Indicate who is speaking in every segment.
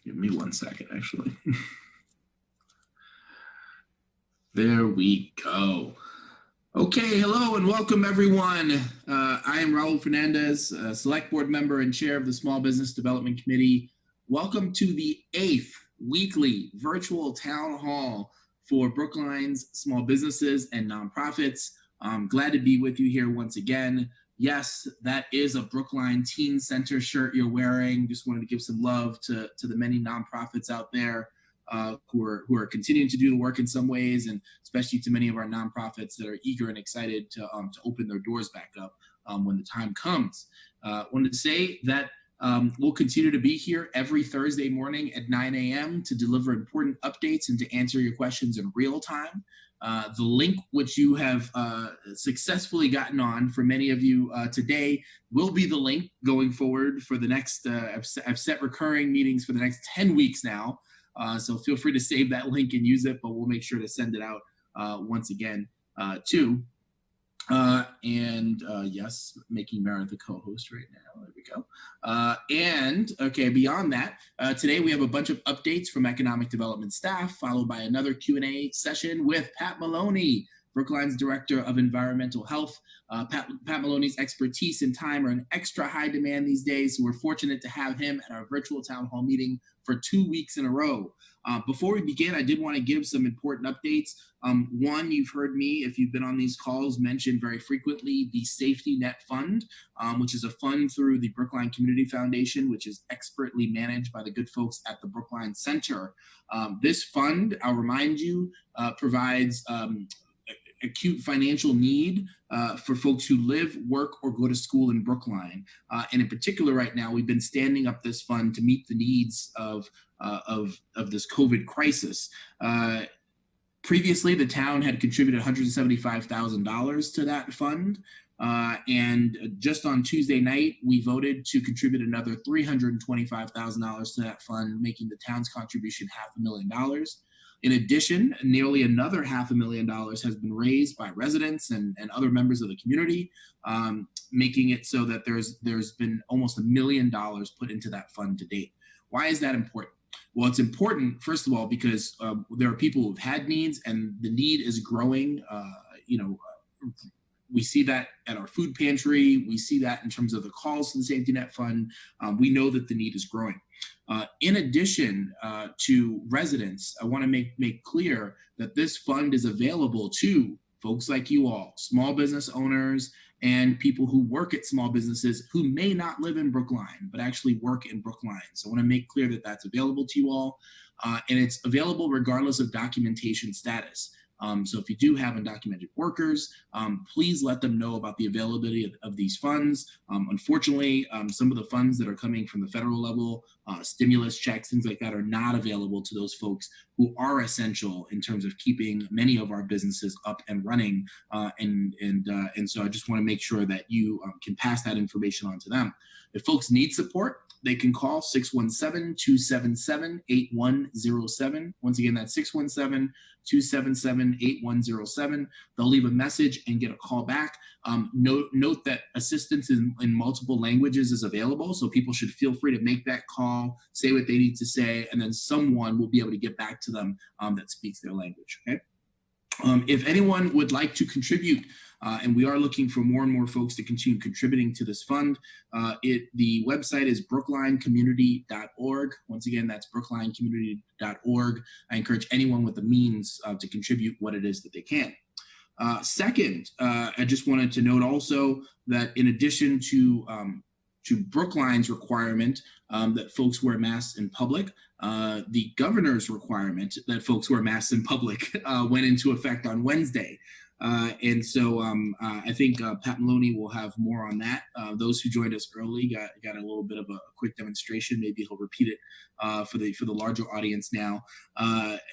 Speaker 1: Give me 1 second, actually. There we go. Okay, hello and welcome everyone. I am Raul Fernandez, Select Board Member and Chair of the Small Business Development Committee. Welcome to the 8th weekly virtual town hall for Brookline's small businesses and nonprofits. I'm glad to be with you here once again. Yes, that is a Brookline Teen Center shirt you're wearing. Just wanted to give some love to the many nonprofits out there who are continuing to do the work in some ways, and especially to many of our nonprofits that are eager and excited to open their doors back up when the time comes. Wanted to say that we'll continue to be here every Thursday morning at 9 a.m. to deliver important updates and to answer your questions in real time. The link which you have successfully gotten on for many of you today will be the link going forward for the next, I've set recurring meetings for the next 10 weeks now. So feel free to save that link and use it, but we'll make sure to send it out once again too. Yes, making Meredith the co-host right now. There we go. And okay, beyond that, today we have a bunch of updates from economic development staff, followed by another Q&A session with Pat Maloney, Brookline's Director of Environmental Health. Pat Maloney's expertise and time are in extra high demand these days, so we're fortunate to have him at our virtual town hall meeting for 2 weeks in a row. Before we begin, I did want to give some important updates. One, you've heard me, if you've been on these calls, mention very frequently the Safety Net Fund, which is a fund through the Brookline Community Foundation, which is expertly managed by the good folks at the Brookline Center. This fund, I'll remind you, provides acute financial need for folks who live, work, or go to school in Brookline. And in particular, right now, we've been standing up this fund to meet the needs of this COVID crisis. Previously, the town had contributed $175,000 to that fund. And just on Tuesday night, we voted to contribute another $325,000 to that fund, making the town's contribution $500,000. In addition, nearly another $500,000 has been raised by residents and other members of the community, making it so that there's been almost $1 million put into that fund to date. Why is that important? Well, it's important, first of all, because there are people who've had needs and the need is growing. We see that at our food pantry. We see that in terms of the calls to the Safety Net Fund. We know that the need is growing. In addition to residents, I want to make clear that this fund is available to folks like you all, small business owners and people who work at small businesses who may not live in Brookline, but actually work in Brookline. So I want to make clear that that's available to you all. And it's available regardless of documentation status. So if you do have undocumented workers, please let them know about the availability of these funds. Unfortunately, some of the funds that are coming from the federal level, stimulus checks, things like that, are not available to those folks who are essential in terms of keeping many of our businesses up and running. And so I just want to make sure that you can pass that information on to them. If folks need support, they can call 617-277-8107. Once again, that's 617-277-8107. They'll leave a message and get a call back. Note that assistance in multiple languages is available, so people should feel free to make that call, say what they need to say, and then someone will be able to get back to them that speaks their language, okay? If anyone would like to contribute, and we are looking for more and more folks to continue contributing to this fund, the website is brooklinecommunity.org. Once again, that's brooklinecommunity.org. I encourage anyone with the means to contribute what it is that they can. Second, I just wanted to note also that in addition to Brookline's requirement that folks wear masks in public, the governor's requirement that folks wear masks in public went into effect on Wednesday. And so I think Pat Maloney will have more on that. Those who joined us early got a little bit of a quick demonstration. Maybe he'll repeat it for the larger audience now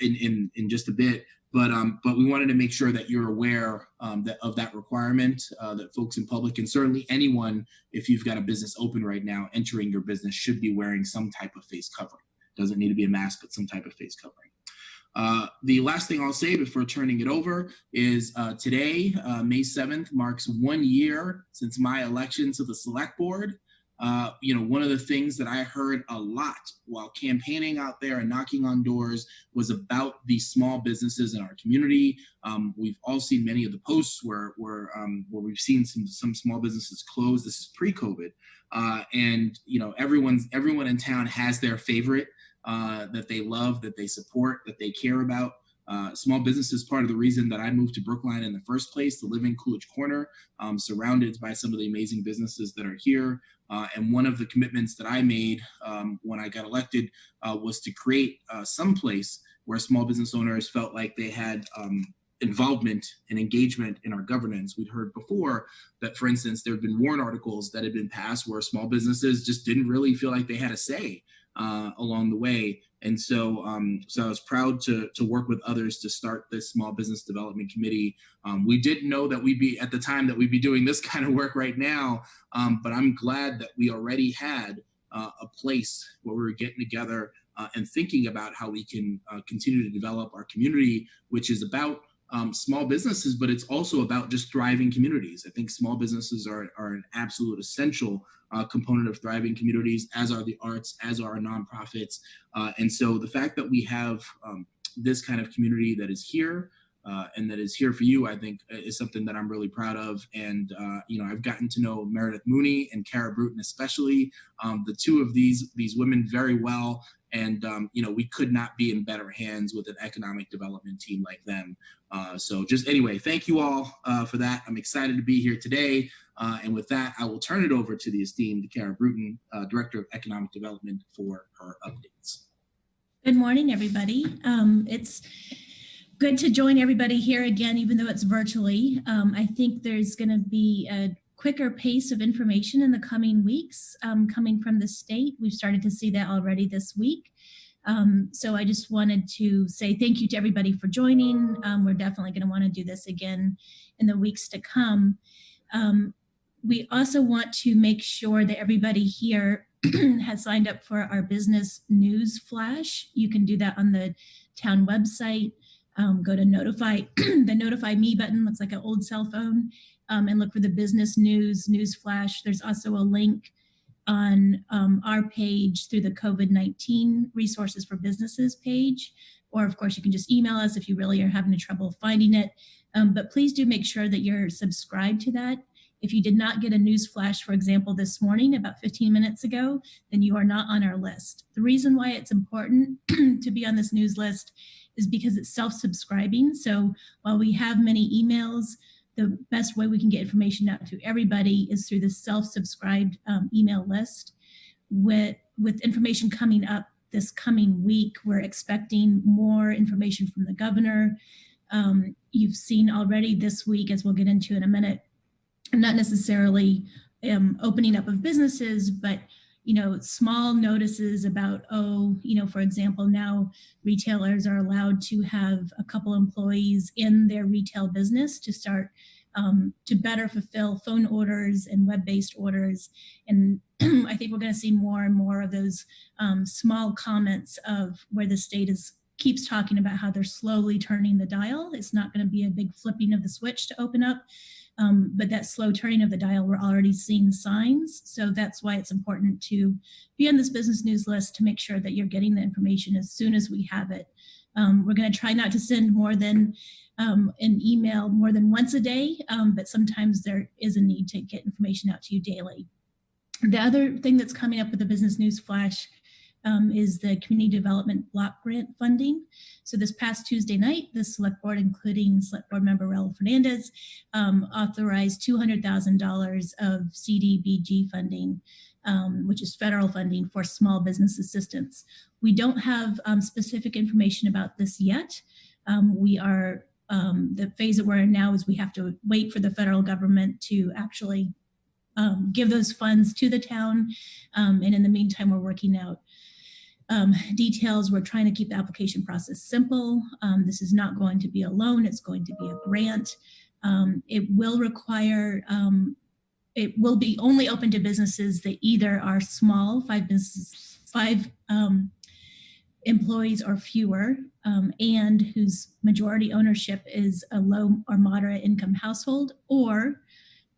Speaker 1: in just a bit. But we wanted to make sure that you're aware of that requirement, that folks in public, and certainly anyone, if you've got a business open right now, entering your business should be wearing some type of face covering. Doesn't need to be a mask, but some type of face covering. The last thing I'll say before turning it over is today, May 7th, marks 1 year since my election to the Select Board. one of the things that I heard a lot while campaigning out there and knocking on doors was about these small businesses in our community. We've all seen many of the posts where we've seen some small businesses close. This is pre-COVID, and everyone in town has their favorite that they love, that they support, that they care about. Small business is part of the reason that I moved to Brookline in the first place, to live in Coolidge Corner, surrounded by some of the amazing businesses that are here. And one of the commitments that I made when I got elected was to create some place where small business owners felt like they had involvement and engagement in our governance. We'd heard before that, for instance, there have been warrant articles that had been passed where small businesses just didn't really feel like they had a say along the way. And so I was proud to work with others to start this small business development committee. We didn't know that we'd be doing this kind of work right now, but I'm glad that we already had a place where we were getting together and thinking about how we can continue to develop our community, which is about small businesses, but it's also about just thriving communities. I think small businesses are an absolute essential component of thriving communities, as are the arts, as are nonprofits. And so the fact that we have this kind of community that is here and that is here for you, I think is something that I'm really proud of. And, I've gotten to know Meredith Mooney and Kara Bruton, especially the two of these women very well. And, we could not be in better hands with an economic development team like them. So just anyway, thank you all for that. I'm excited to be here today. And with that, I will turn it over to the esteemed Kara Bruton, Director of Economic Development, for her updates.
Speaker 2: Good morning, everybody. It's good to join everybody here again, even though it's virtually. I think there's going to be a quicker pace of information in the coming weeks coming from the state. We've started to see that already this week. So I just wanted to say thank you to everybody for joining. We're definitely going to want to do this again in the weeks to come. We also want to make sure that everybody here has signed up for our business news flash. You can do that on the town website. Go to notify, the notify me button, looks like an old cell phone, and look for the business news flash. There's also a link on our page through the COVID-19 resources for businesses page. Or of course, you can just email us if you really are having trouble finding it. But please do make sure that you're subscribed to that. If you did not get a news flash, for example, this morning, about 15 minutes ago, then you are not on our list. The reason why it's important to be on this news list is because it's self-subscribing. So while we have many emails, the best way we can get information out to everybody is through the self-subscribed email list. With information coming up this coming week, we're expecting more information from the governor. You've seen already this week, as we'll get into in a minute, not necessarily opening up of businesses, but small notices about, for example, now retailers are allowed to have a couple employees in their retail business to start to better fulfill phone orders and web-based orders. And I think we're going to see more and more of those small comments of where the state keeps talking about how they're slowly turning the dial. It's not going to be a big flipping of the switch to open up. But that slow turning of the dial, we're already seeing signs. So that's why it's important to be on this business news list to make sure that you're getting the information as soon as we have it. We're going to try not to send more than an email more than once a day, but sometimes there is a need to get information out to you daily. The other thing that's coming up with the business news flash is the community development block grant funding. So this past Tuesday night, the select board, including select board member Raul Fernandez, authorized $200,000 of CDBG funding, which is federal funding for small business assistance. We don't have specific information about this yet. The phase that we're in now is we have to wait for the federal government to actually give those funds to the town. And in the meantime, we're working out details. We're trying to keep the application process simple. This is not going to be a loan. It's going to be a grant. It will require, it will be only open to businesses that either are small, five employees or fewer, and whose majority ownership is a low or moderate income household, or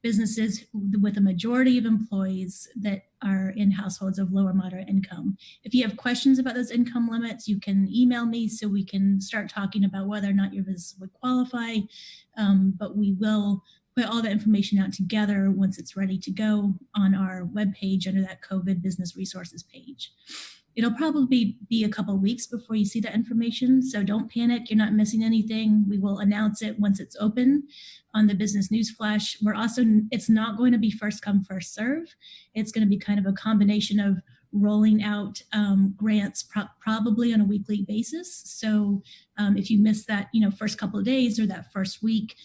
Speaker 2: businesses with a majority of employees that are in households of low or moderate income. If you have questions about those income limits, you can email me so we can start talking about whether or not your business would qualify. But we will put all the information out together once it's ready to go on our webpage under that COVID business resources page. It'll probably be a couple of weeks before you see that information, so don't panic. You're not missing anything. We will announce it once it's open on the business news flash. It's not going to be first come, first serve. It's going to be kind of a combination of rolling out grants probably on a weekly basis. So if you miss that, first couple of days or that first week,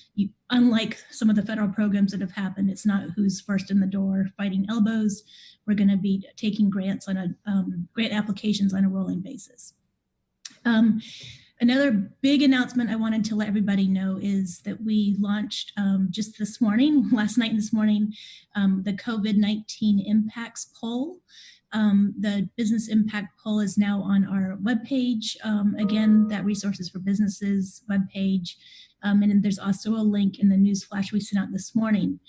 Speaker 2: unlike some of the federal programs that have happened, it's not who's first in the door fighting elbows. We're going to be taking grants on grant applications on a rolling basis. Another big announcement I wanted to let everybody know is that we launched just last night and this morning, the COVID-19 impacts poll. The business impact poll is now on our webpage. Again, that Resources for Businesses webpage. And there's also a link in the news flash we sent out this morning.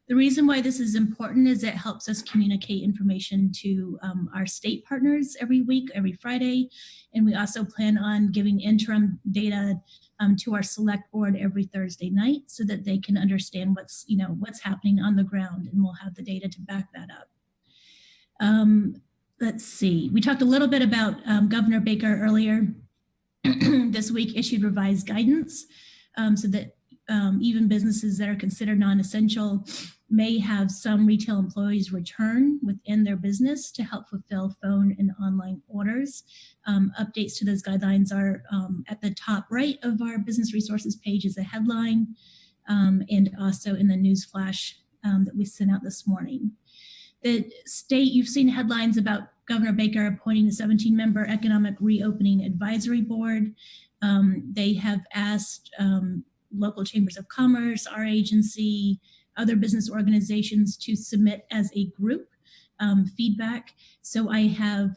Speaker 2: The reason why this is important is it helps us communicate information to our state partners every week, every Friday. And we also plan on giving interim data to our select board every Thursday night so that they can understand what's happening on the ground, and we'll have the data to back that up. Let's see, we talked a little bit about Governor Baker earlier. This week issued revised guidance so that even businesses that are considered non-essential may have some retail employees return within their business to help fulfill phone and online orders. Updates to those guidelines are at the top right of our business resources page as a headline, and also in the news flash that we sent out this morning. The state, you've seen headlines about Governor Baker appointing a 17-member economic reopening advisory board. They have asked local chambers of commerce, our agency, other business organizations to submit as a group feedback. So I have,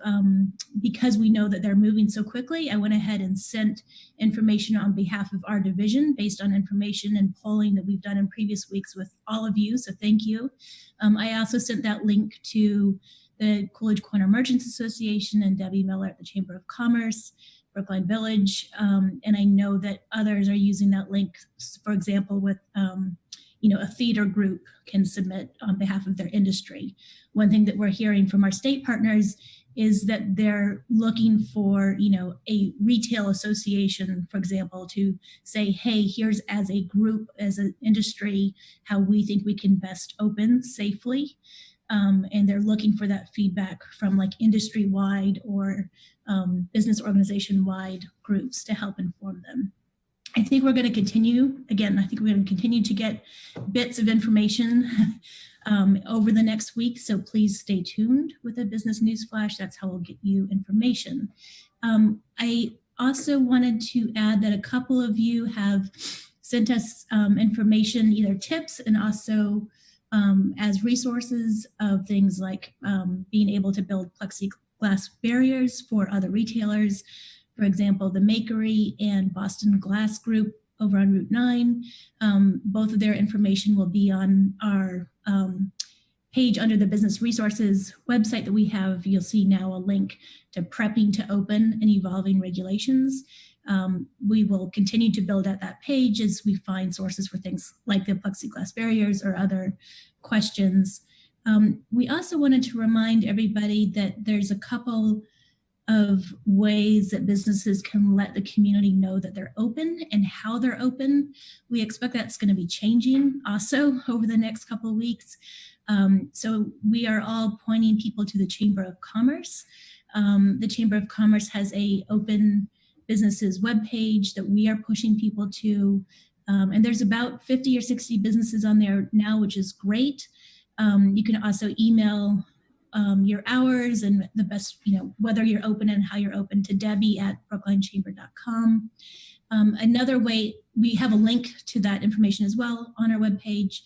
Speaker 2: because we know that they're moving so quickly, I went ahead and sent information on behalf of our division based on information and polling that we've done in previous weeks with all of you, so thank you. I also sent that link to the Coolidge Corner Merchants Association and Debbie Miller at the Chamber of Commerce, Brookline Village, and I know that others are using that link, for example, with a theater group can submit on behalf of their industry. One thing that we're hearing from our state partners is that they're looking for, a retail association, for example, to say, hey, here's as a group, as an industry, how we think we can best open safely. And they're looking for that feedback from like industry-wide or business organization-wide groups to help inform them. I think we're going to continue to get bits of information over the next week. So please stay tuned with the business news flash. That's how we'll get you information. I also wanted to add that a couple of you have sent us information, either tips and also as resources of things like being able to build plexiglass barriers for other retailers. For example, the Makery and Boston Glass Group over on Route 9. Both of their information will be on our page under the business resources website that we have. You'll see now a link to prepping to open and evolving regulations. We will continue to build out that page as we find sources for things like the plexiglass barriers or other questions. We also wanted to remind everybody that there's a couple of ways that businesses can let the community know that they're open and how they're open. We expect that's going to be changing also over the next couple of weeks. So we are all pointing people to the Chamber of Commerce. The Chamber of Commerce has a open businesses webpage that we are pushing people to. And there's about 50 or 60 businesses on there now, which is great. You can also email your hours and the best, whether you're open and how you're open to Debbie at brooklinechamber.com. Another way, we have a link to that information as well on our webpage.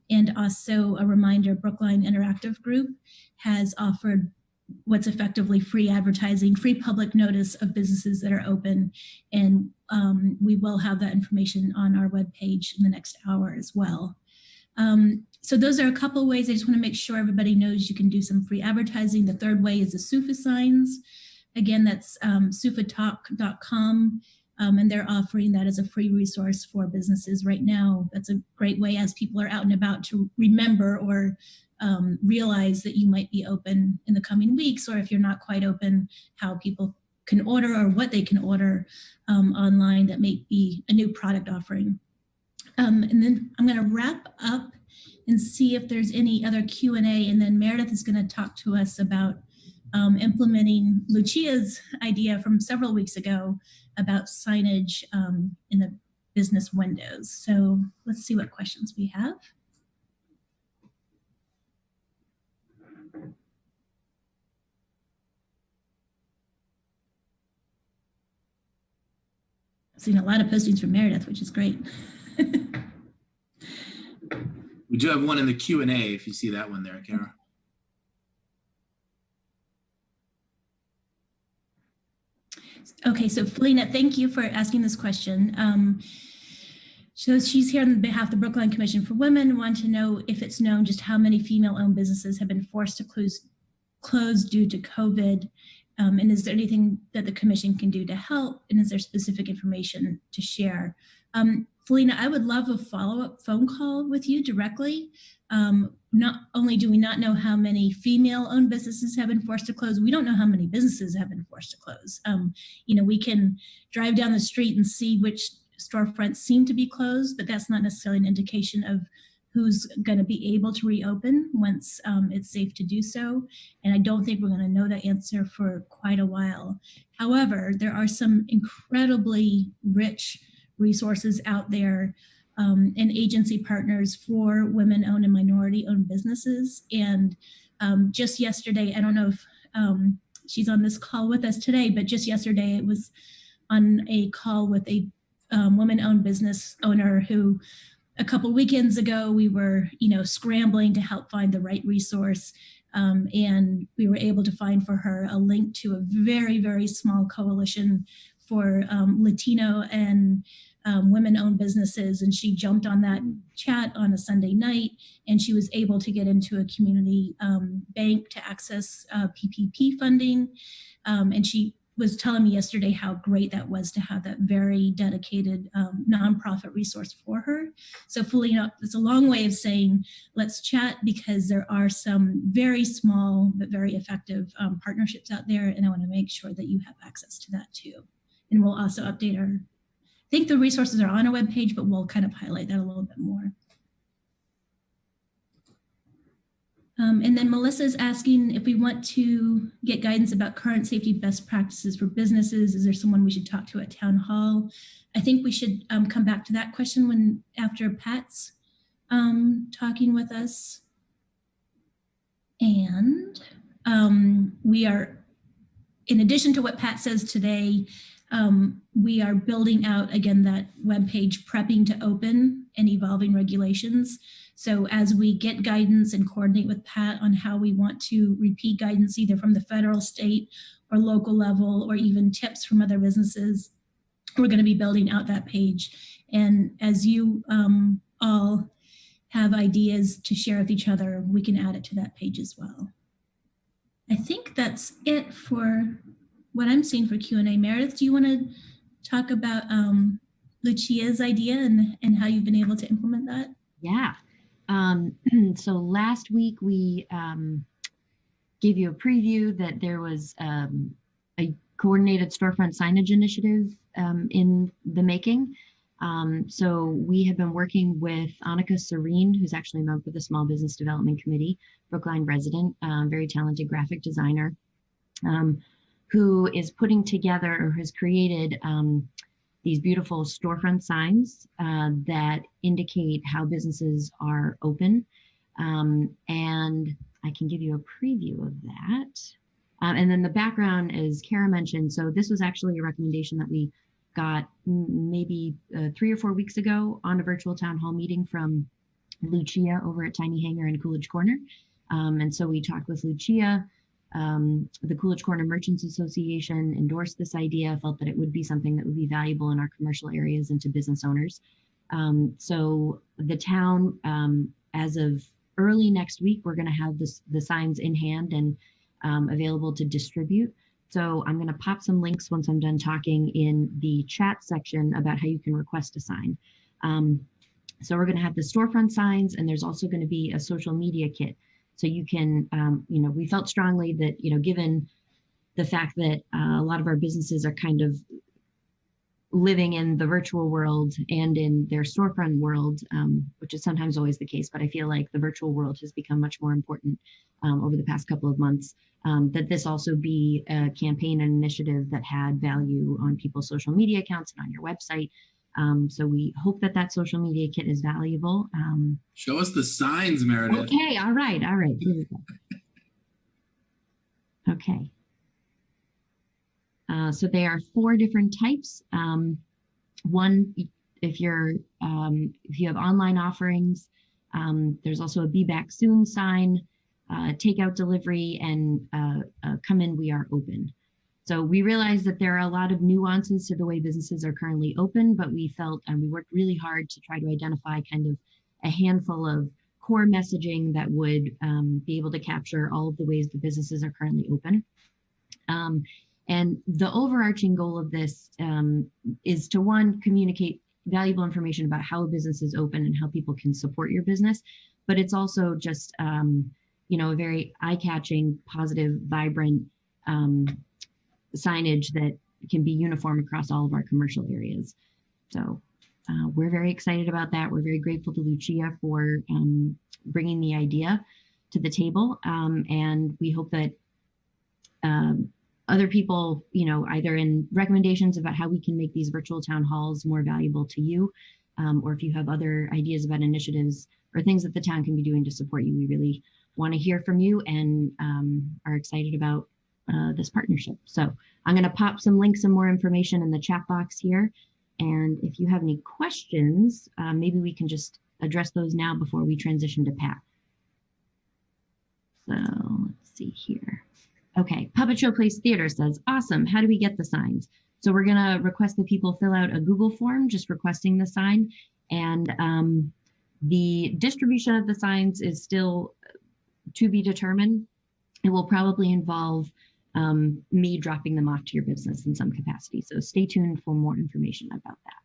Speaker 2: And also a reminder, Brookline Interactive Group has offered what's effectively free advertising, free public notice of businesses that are open. And we will have that information on our webpage in the next hour as well. So those are a couple ways. I just want to make sure everybody knows you can do some free advertising. The third way is the SUFA signs. Again, that's sufatalk.com. And they're offering that as a free resource for businesses right now. That's a great way as people are out and about to remember or realize that you might be open in the coming weeks, or if you're not quite open, how people can order or what they can order online that may be a new product offering. And then I'm going to wrap up and see if there's any other Q&A, and then Meredith is going to talk to us about implementing Lucia's idea from several weeks ago about signage in the business windows. So let's see what questions we have. I've seen a lot of postings from Meredith, which is great.
Speaker 1: We do have one in the Q&A if you see that one there, Kara.
Speaker 2: Okay, so Felina, thank you for asking this question. So she's here on behalf of the Brookline Commission for Women, want to know if it's known just how many female-owned businesses have been forced to close due to COVID, and is there anything that the commission can do to help, and is there specific information to share? Felina, I would love a follow-up phone call with you directly. Not only do we not know how many female-owned businesses have been forced to close, we don't know how many businesses have been forced to close. We can drive down the street and see which storefronts seem to be closed, but that's not necessarily an indication of who's going to be able to reopen once it's safe to do so. And I don't think we're going to know that answer for quite a while. However, there are some incredibly rich resources out there and agency partners for women-owned and minority-owned businesses. And just yesterday, I don't know if she's on this call with us today, but just yesterday it was on a call with a woman-owned business owner who a couple weekends ago, we were, scrambling to help find the right resource. And we were able to find for her a link to a very, very small coalition for Latino and women-owned businesses. And she jumped on that chat on a Sunday night, and she was able to get into a community bank to access PPP funding. And she was telling me yesterday how great that was to have that very dedicated nonprofit resource for her. So Felina, it's a long way of saying, let's chat, because there are some very small but very effective partnerships out there, and I want to make sure that you have access to that too. And we'll also update I think the resources are on our webpage, but we'll kind of highlight that a little bit more. And then Melissa's asking if we want to get guidance about current safety best practices for businesses. Is there someone we should talk to at town hall? I think we should come back to that question after Pat's talking with us. And we are, in addition to what Pat says today, we are building out, again, that webpage, prepping to open and evolving regulations. So as we get guidance and coordinate with Pat on how we want to repeat guidance, either from the federal, state, or local level, or even tips from other businesses, we're going to be building out that page. And as you all have ideas to share with each other, we can add it to that page as well. I think that's it for what I'm seeing for Q&A. Meredith, do you want to talk about Lucia's idea and how you've been able to implement that?
Speaker 3: Yeah. So last week we gave you a preview that there was a coordinated storefront signage initiative in the making. So we have been working with Annika Serene, who's actually a member of the Small Business Development Committee, Brookline resident, very talented graphic designer, who is putting together or has created these beautiful storefront signs that indicate how businesses are open. And I can give you a preview of that. And then the background, as Kara mentioned, so this was actually a recommendation that we got maybe 3 or 4 weeks ago on a virtual town hall meeting from Lucia over at Tiny Hangar in Coolidge Corner. And so we talked with Lucia. The Coolidge Corner Merchants Association endorsed this idea, felt that it would be something that would be valuable in our commercial areas and to business owners. So the town as of early next week, we're going to have the signs in hand and available to distribute. So I'm going to pop some links once I'm done talking in the chat section about how you can request a sign. So we're going to have the storefront signs, and there's also going to be a social media kit. So you can, we felt strongly that, given the fact that a lot of our businesses are kind of living in the virtual world and in their storefront world, which is sometimes always the case, but I feel like the virtual world has become much more important over the past couple of months, that this also be a campaign and initiative that had value on people's social media accounts and on your website. So we hope that that social media kit is valuable.
Speaker 1: Show us the signs, Meredith.
Speaker 3: Okay, all right. Here we go. Okay. So they are 4 different types. One, if you have online offerings, there's also a Be Back Soon sign, takeout delivery, and come in, we are open. So we realize that there are a lot of nuances to the way businesses are currently open, but we felt, and we worked really hard to try to identify kind of a handful of core messaging that would be able to capture all of the ways the businesses are currently open. And the overarching goal of this is to, one, communicate valuable information about how a business is open and how people can support your business. But it's also just, a very eye-catching, positive, vibrant signage that can be uniform across all of our commercial areas. So we're very excited about that. We're very grateful to Lucia for bringing the idea to the table. And we hope that other people, either in recommendations about how we can make these virtual town halls more valuable to you, or if you have other ideas about initiatives or things that the town can be doing to support you, we really want to hear from you and are excited about this partnership. So I'm going to pop some links and more information in the chat box here. And if you have any questions, maybe we can just address those now before we transition to Pat. So let's see here. Okay, Puppet Show Place Theater says, awesome, how do we get the signs? So we're gonna request that people fill out a Google form just requesting the sign. And the distribution of the signs is still to be determined. It will probably involve me dropping them off to your business in some capacity. So stay tuned for more information about that.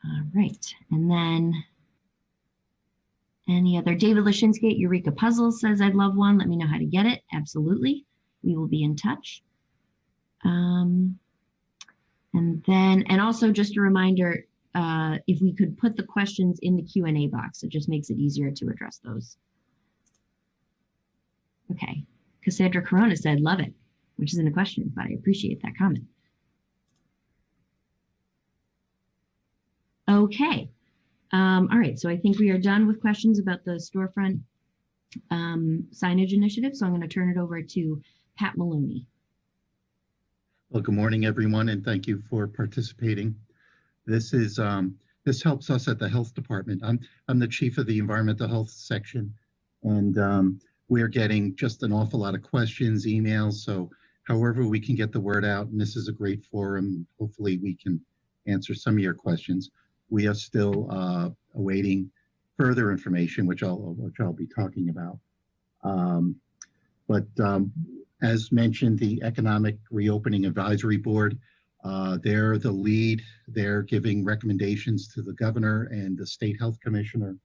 Speaker 3: All right, and then any other? David Lashinsky at Eureka Puzzles says, I'd love one. Let me know how to get it. Absolutely. We will be in touch. And also just a reminder, if we could put the questions in the Q&A box, it just makes it easier to address those. Okay. Cassandra Corona said, love it, which isn't a question, but I appreciate that comment. Okay. All right, so I think we are done with questions about the storefront signage initiative. So I'm going to turn it over to Pat Maloney.
Speaker 4: Well, good morning, everyone, and thank you for participating. This is this helps us at the health department. I'm the chief of the environmental health section, and we're getting just an awful lot of questions, emails. So however we can get the word out, and this is a great forum. Hopefully we can answer some of your questions. We are still awaiting further information, which I'll be talking about. As mentioned, the Economic Reopening Advisory Board, they're the lead. They're giving recommendations to the governor and the state health commissioner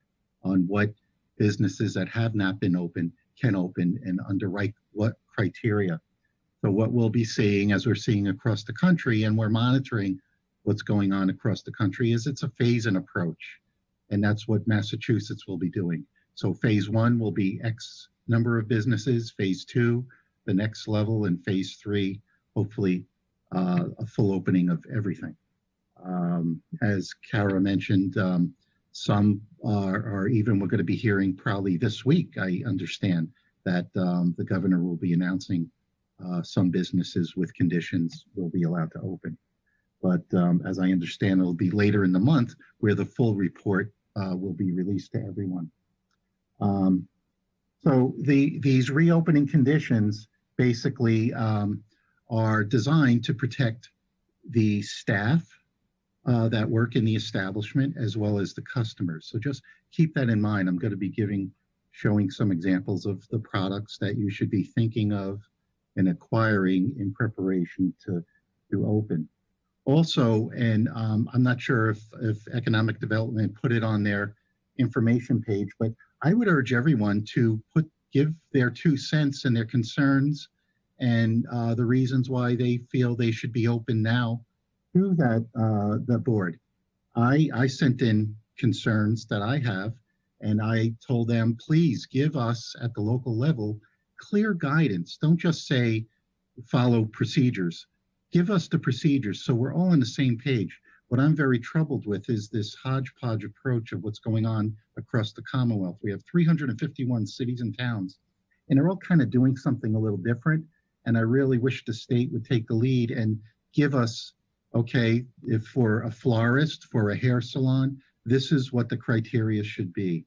Speaker 4: on what businesses that have not been open can open and under what criteria. So what we'll be seeing, as we're seeing across the country, and we're monitoring what's going on across the country, is it's a phase and approach. And that's what Massachusetts will be doing. So phase 1 will be X number of businesses, phase 2, the next level, and phase 3, hopefully a full opening of everything. As Kara mentioned, some are even, we're going to be hearing probably this week, I understand, that the governor will be announcing some businesses with conditions will be allowed to open. But as I understand, it'll be later in the month where the full report will be released to everyone. So these reopening conditions basically are designed to protect the staff, that work in the establishment as well as the customers. So just keep that in mind. I'm going to be showing some examples of the products that you should be thinking of and acquiring in preparation to open. Also, and I'm not sure if Economic Development put it on their information page, but I would urge everyone to give their 2 cents and their concerns and the reasons why they feel they should be open now to the board. I sent in concerns that I have, and I told them, please give us at the local level clear guidance. Don't just say follow procedures. Give us the procedures so we're all on the same page. What I'm very troubled with is this hodgepodge approach of what's going on across the Commonwealth. We have 351 cities and towns, and they're all kind of doing something a little different. And I really wish the state would take the lead and give us, okay, if for a florist, for a hair salon, this is what the criteria should be.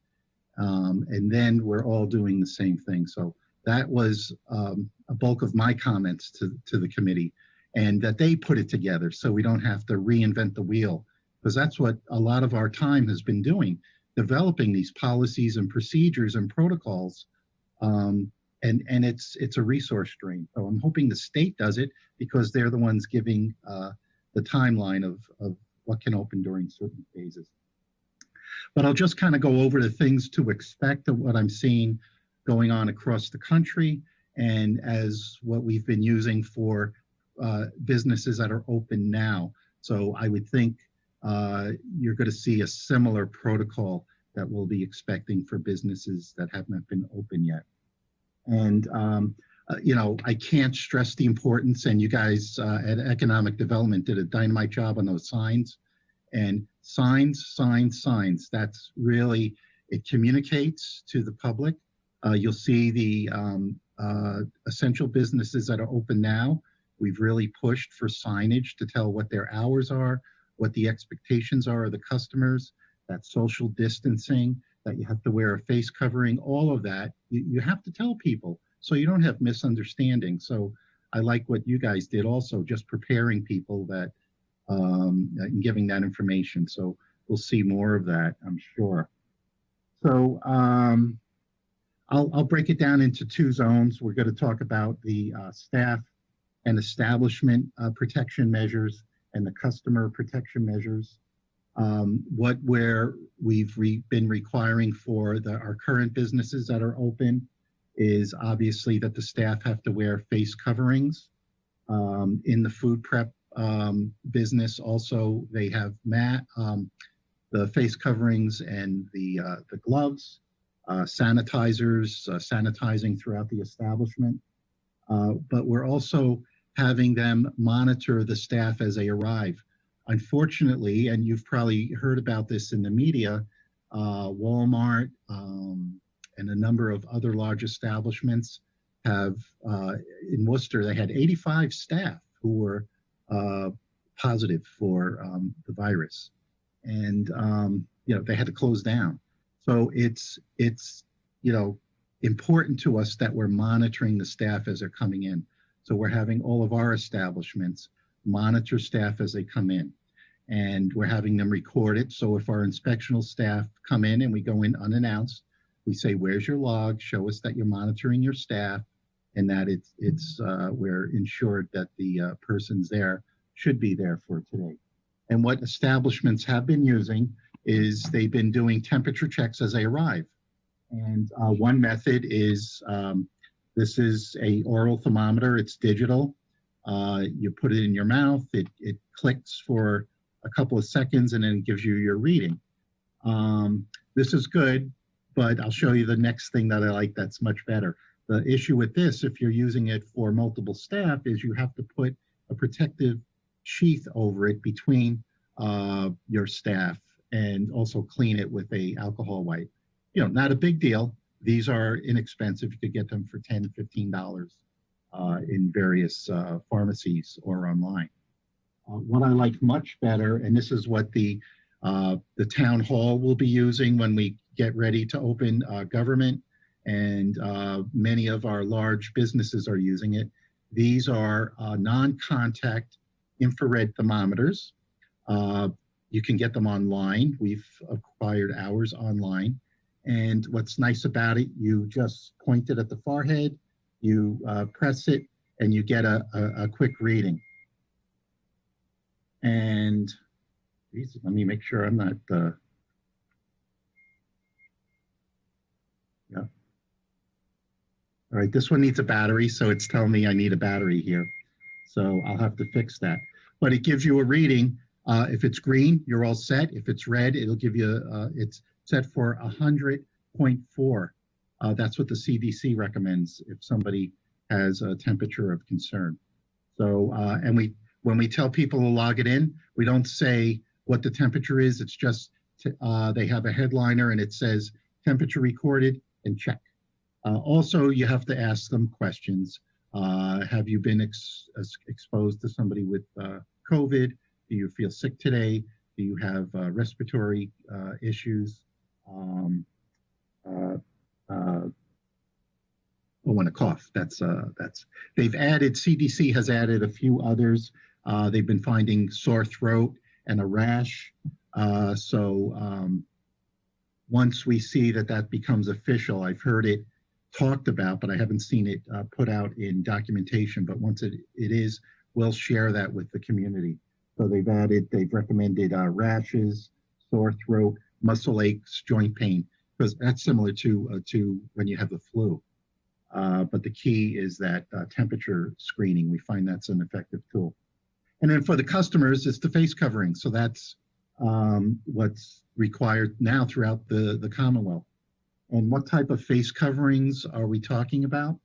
Speaker 4: And then we're all doing the same thing. So that was a bulk of my comments to the committee, and that they put it together so we don't have to reinvent the wheel, because that's what a lot of our time has been doing, developing these policies and procedures and protocols. And it's a resource drain. So I'm hoping the state does it because they're the ones giving the timeline of what can open during certain phases. But I'll just kind of go over the things to expect of what I'm seeing going on across the country, and as what we've been using for businesses that are open now. So I would think you're going to see a similar protocol that we'll be expecting for businesses that have not been open yet. And, you know, I can't stress the importance, and you guys at Economic Development did a dynamite job on those signs. And signs, that's really, it communicates to the public. You'll see the essential businesses that are open now. We've really pushed for signage to tell what their hours are, what the expectations are of the customers, that social distancing, that you have to wear a face covering, all of that. You have to tell people so you don't have misunderstanding. So I like what you guys did also, just preparing people that and giving that information. So we'll see more of that, I'm sure. So I'll break it down into 2 zones. We're going to talk about the staff and establishment protection measures and the customer protection measures. Where we've been requiring for our current businesses that are open is obviously that the staff have to wear face coverings. In the food prep business also, they have the face coverings and the gloves, sanitizers, sanitizing throughout the establishment. But we're also having them monitor the staff as they arrive. Unfortunately, and you've probably heard about this in the media, Walmart and a number of other large establishments have, in Worcester, they had 85 staff who were positive for the virus. And, you know, they had to close down. So it's you know, important to us that we're monitoring the staff as they're coming in. So we're having all of our establishments monitor staff as they come in, and we're having them record it. So if our inspectional staff come in and we go in unannounced, we say, where's your log? Show us that you're monitoring your staff, and that we're ensured that the persons there should be there for today. And what establishments have been using is they've been doing temperature checks as they arrive. And one method is, this is a oral thermometer. It's digital. You put it in your mouth. It clicks for a couple of seconds, and then it gives you your reading. This is good, but I'll show you the next thing that I like that's much better. The issue with this, if you're using it for multiple staff, is you have to put a protective sheath over it between your staff, and also clean it with a alcohol wipe. You know, not a big deal. These are inexpensive. You could get them for $10, $15 in various pharmacies or online. What I like much better, and this is what the town hall will be using when we get ready to open government, and many of our large businesses are using it. These are non-contact infrared thermometers. You can get them online. We've acquired ours online. And what's nice about it, you just point it at the forehead, you press it, and you get a quick reading. And let me make sure I'm not, yeah. All right, this one needs a battery, so it's telling me I need a battery here. So I'll have to fix that. But it gives you a reading. If it's green, you're all set. If it's red, it'll give you, it's set for 100.4. That's what the CDC recommends if somebody has a temperature of concern. So, and when we tell people to log it in, we don't say what the temperature is. It's just, they have a headliner and it says temperature recorded and check. Also, you have to ask them questions. Have you been exposed to somebody with COVID? Do you feel sick today? Do you have respiratory issues? Oh, and a cough. They've added, CDC has added a few others. They've been finding sore throat and a rash. Once we see that becomes official, I've heard it talked about, but I haven't seen it put out in documentation. But once it is, we'll share that with the community. So they've recommended rashes, sore throat, muscle aches, joint pain, because that's similar to when you have the flu. But the key is that temperature screening. We find that's an effective tool. And then for the customers, it's the face covering. So that's what's required now throughout the Commonwealth. And what type of face coverings are we talking about?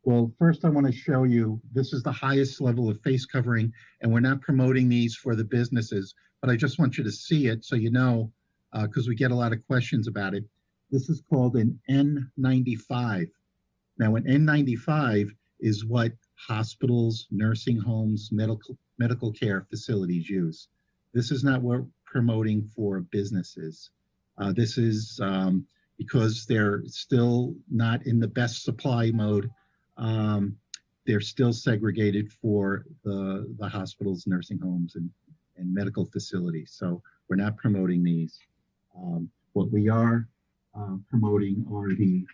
Speaker 4: Well, first I want to show you, this is the highest level of face covering, and we're not promoting these for the businesses, but I just want you to see it so you know, because we get a lot of questions about it. This is called an N95. Now, an N95 is what hospitals, nursing homes, medical care facilities use. This is not what we're promoting for businesses. This is because they're still not in the best supply mode. They're still segregated for the hospitals, nursing homes, and medical facilities. So we're not promoting these. What we are promoting are the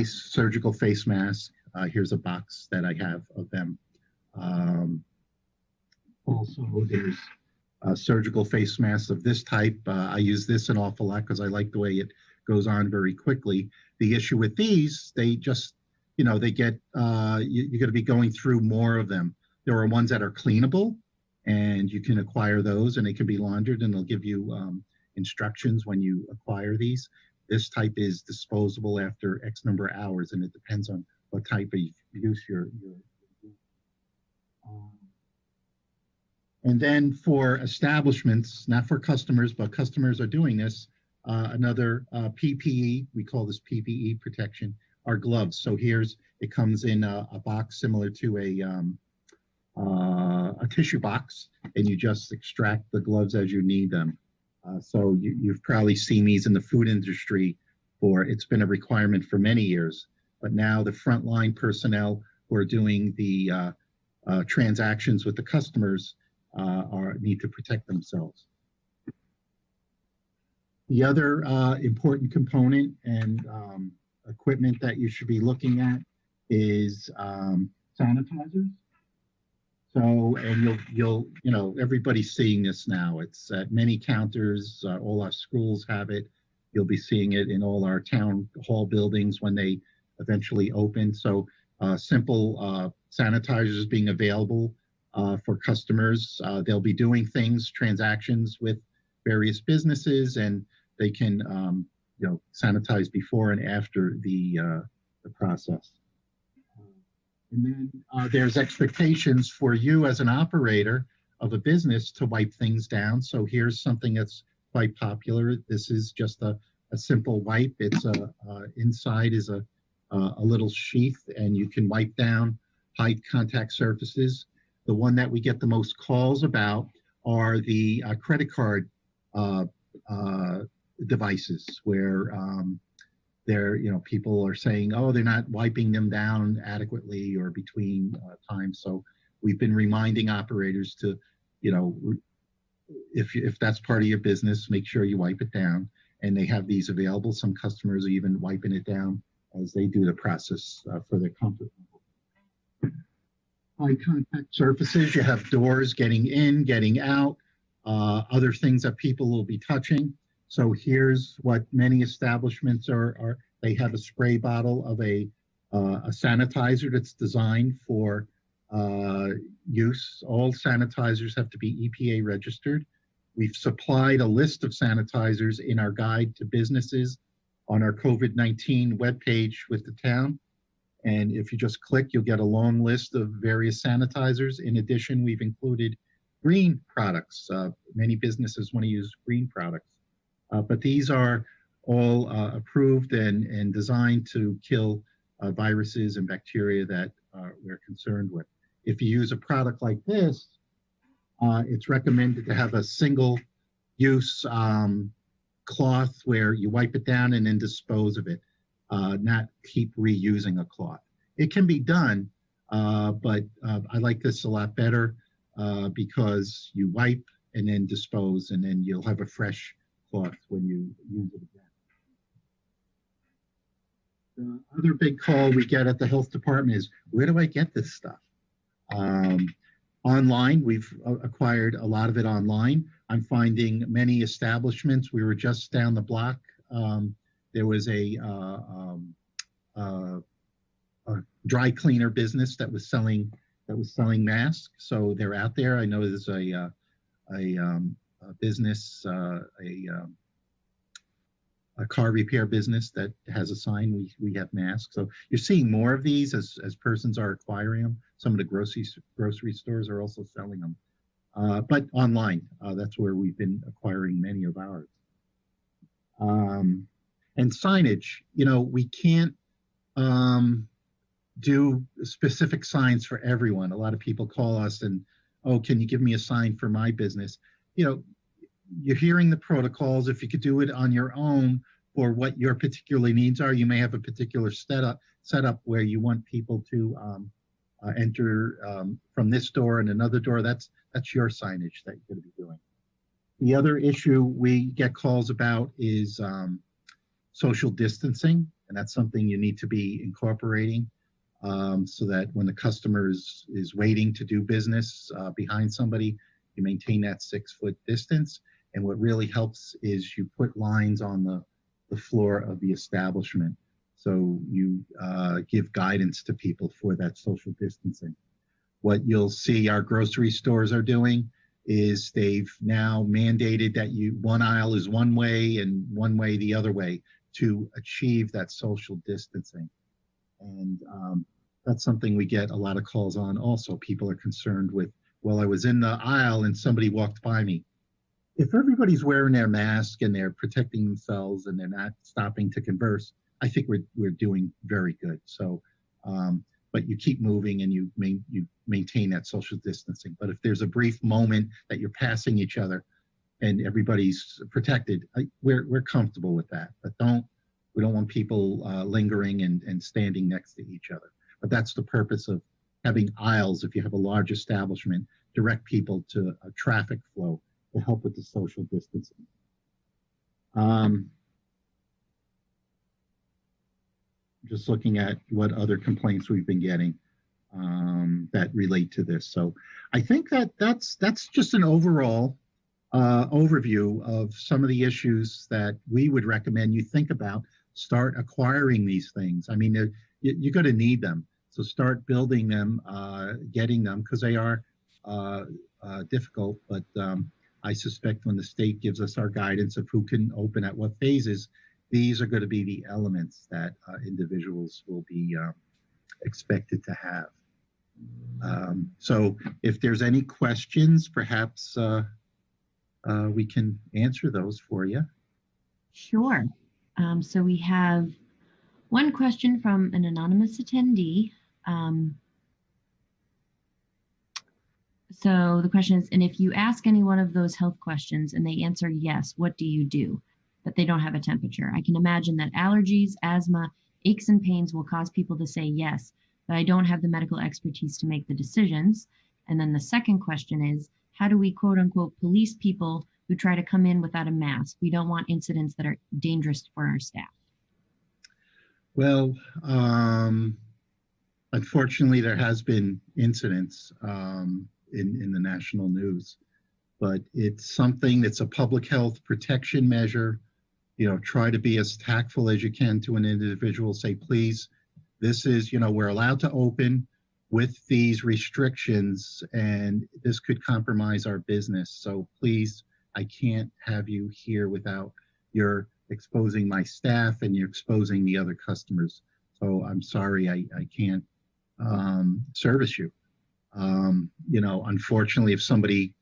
Speaker 4: surgical face masks. Here's a box that I have of them. Also, there's surgical face masks of this type. I use this an awful lot because I like the way it goes on very quickly. The issue with these, they just, they get, you're going to be going through more of them. There are ones that are cleanable, and you can acquire those, and they can be laundered, and they'll give you instructions when you acquire these. This type is disposable after X number of hours, and it depends on what type of use you're and then for establishments, not for customers, but customers are doing this, another PPE, we call this PPE protection, are gloves. So it comes in a box similar to a tissue box, and you just extract the gloves as you need them. So you've probably seen these in the food industry, it's been a requirement for many years, but now the frontline personnel who are doing the transactions with the customers need to protect themselves. The other important component and equipment that you should be looking at is sanitizers. So, and you'll everybody's seeing this now. It's at many counters. All our schools have it. You'll be seeing it in all our town hall buildings when they eventually open. So, simple sanitizers being available for customers. They'll be doing transactions with various businesses, and they can, sanitize before and after the process. And then there's expectations for you as an operator of a business to wipe things down. So here's something that's quite popular. This is just a simple wipe. It's inside is a little sheath, and you can wipe down high contact surfaces. The one that we get the most calls about are the credit card devices, where people are saying, oh, they're not wiping them down adequately or between times. So we've been reminding operators to, if that's part of your business, make sure you wipe it down. And they have these available. Some customers are even wiping it down as they do the process for their comfort level. High contact surfaces, you have doors getting in, getting out, other things that people will be touching. So here's what many establishments are they have a spray bottle of a sanitizer that's designed for use. All sanitizers have to be EPA registered. We've supplied a list of sanitizers in our guide to businesses on our COVID-19 webpage with the town. And if you just click, you'll get a long list of various sanitizers. In addition, we've included green products. Many businesses want to use green products. But these are all approved and designed to kill viruses and bacteria that we're concerned with. If you use a product like this, it's recommended to have a single-use cloth where you wipe it down and then dispose of it, not keep reusing a cloth. It can be done, but I like this a lot better because you wipe and then dispose, and then you'll have a fresh cloth when you use it again. The other big call we get at the health department is, where do I get this stuff? Online, we've acquired a lot of it online. I'm finding many establishments. We were just down the block. There was a dry cleaner business that was selling masks. So they're out there. I know there's a business, a car repair business that has a sign, we have masks. So you're seeing more of these as persons are acquiring them. Some of the grocery stores are also selling them. But online, that's where we've been acquiring many of ours. And signage, we can't do specific signs for everyone. A lot of people call us and, oh, can you give me a sign for my business? You're hearing the protocols. If you could do it on your own for what your particular needs are, you may have a particular setup where you want people to enter from this door and another door. That's your signage that you're going to be doing. The other issue we get calls about is social distancing, and that's something you need to be incorporating so that when the customer is waiting to do business behind somebody, you maintain that 6-foot distance. And what really helps is you put lines on the floor of the establishment. So you give guidance to people for that social distancing. What you'll see our grocery stores are doing is they've now mandated that one aisle is one way and one way the other way to achieve that social distancing. And that's something we get a lot of calls on also. People are concerned with, well, I was in the aisle and somebody walked by me. If everybody's wearing their mask and they're protecting themselves and they're not stopping to converse, I think we're doing very good. So, but you keep moving and you maintain that social distancing. But if there's a brief moment that you're passing each other and everybody's protected, we're comfortable with that. But we don't want people lingering and standing next to each other. But that's the purpose of having aisles. If you have a large establishment, direct people to a traffic flow to help with the social distancing. Just looking at what other complaints we've been getting that relate to this. So I think that's just an overall overview of some of the issues that we would recommend you think about. Start acquiring these things. I mean, you're going to need them. So start building them, getting them, because they are difficult. But I suspect when the state gives us our guidance of who can open at what phases, these are going to be the elements that individuals will be expected to have. So if there's any questions, perhaps we can answer those for you. Sure.
Speaker 3: So we have one question from an anonymous attendee. So the question is, and if you ask any one of those health questions and they answer yes, what do you do? But they don't have a temperature. I can imagine that allergies, asthma, aches and pains will cause people to say yes, but I don't have the medical expertise to make the decisions. And then the second question is, how do we quote unquote police people who try to come in without a mask? We don't want incidents that are dangerous for our staff.
Speaker 4: Well, unfortunately, there has been incidents in the national news, but it's something that's a public health protection measure. You know, try to be as tactful as you can to an individual. Say, please, this is, you know, we're allowed to open with these restrictions, and this could compromise our business. So please, I can't have you here without you're exposing my staff and you're exposing the other customers. So I'm sorry, I can't service you. You know, unfortunately, if somebody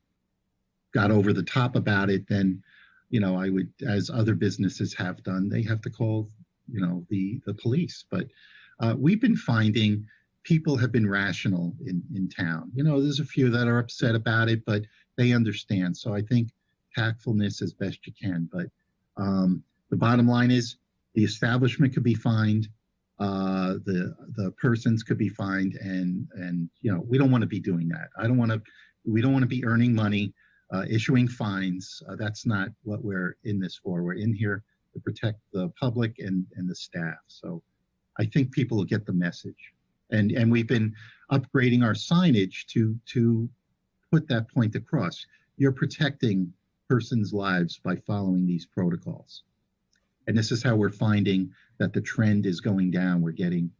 Speaker 4: got over the top about it, then, you know, I would, as other businesses have done, they have to call, you know, the police. But we've been finding people have been rational in town. You know, there's a few that are upset about it, but they understand. So I think tactfulness as best you can. But the bottom line is the establishment could be fined, the persons could be fined, and you know, we don't want to be doing that. We don't want to be earning money, issuing fines. That's not what we're in this for. We're in here to protect the public and the staff. So I think people will get the message. And we've been upgrading our signage to put that point across. You're protecting persons' lives by following these protocols. And this is how we're finding that the trend is going down. We're getting,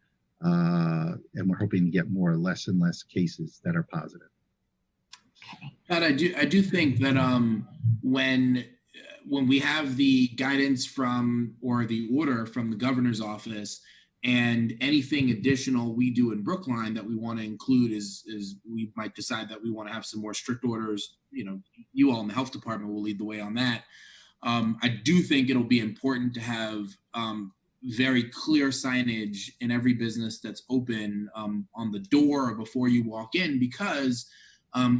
Speaker 4: and we're hoping to get less and less cases that are positive.
Speaker 3: Okay.
Speaker 1: But I do think that when we have the guidance from, or the order from the governor's office, and anything additional we do in Brookline that we want to include is we might decide that we want to have some more strict orders. You know, you all in the health department will lead the way on that. I do think it'll be important to have very clear signage in every business that's open on the door or before you walk in, because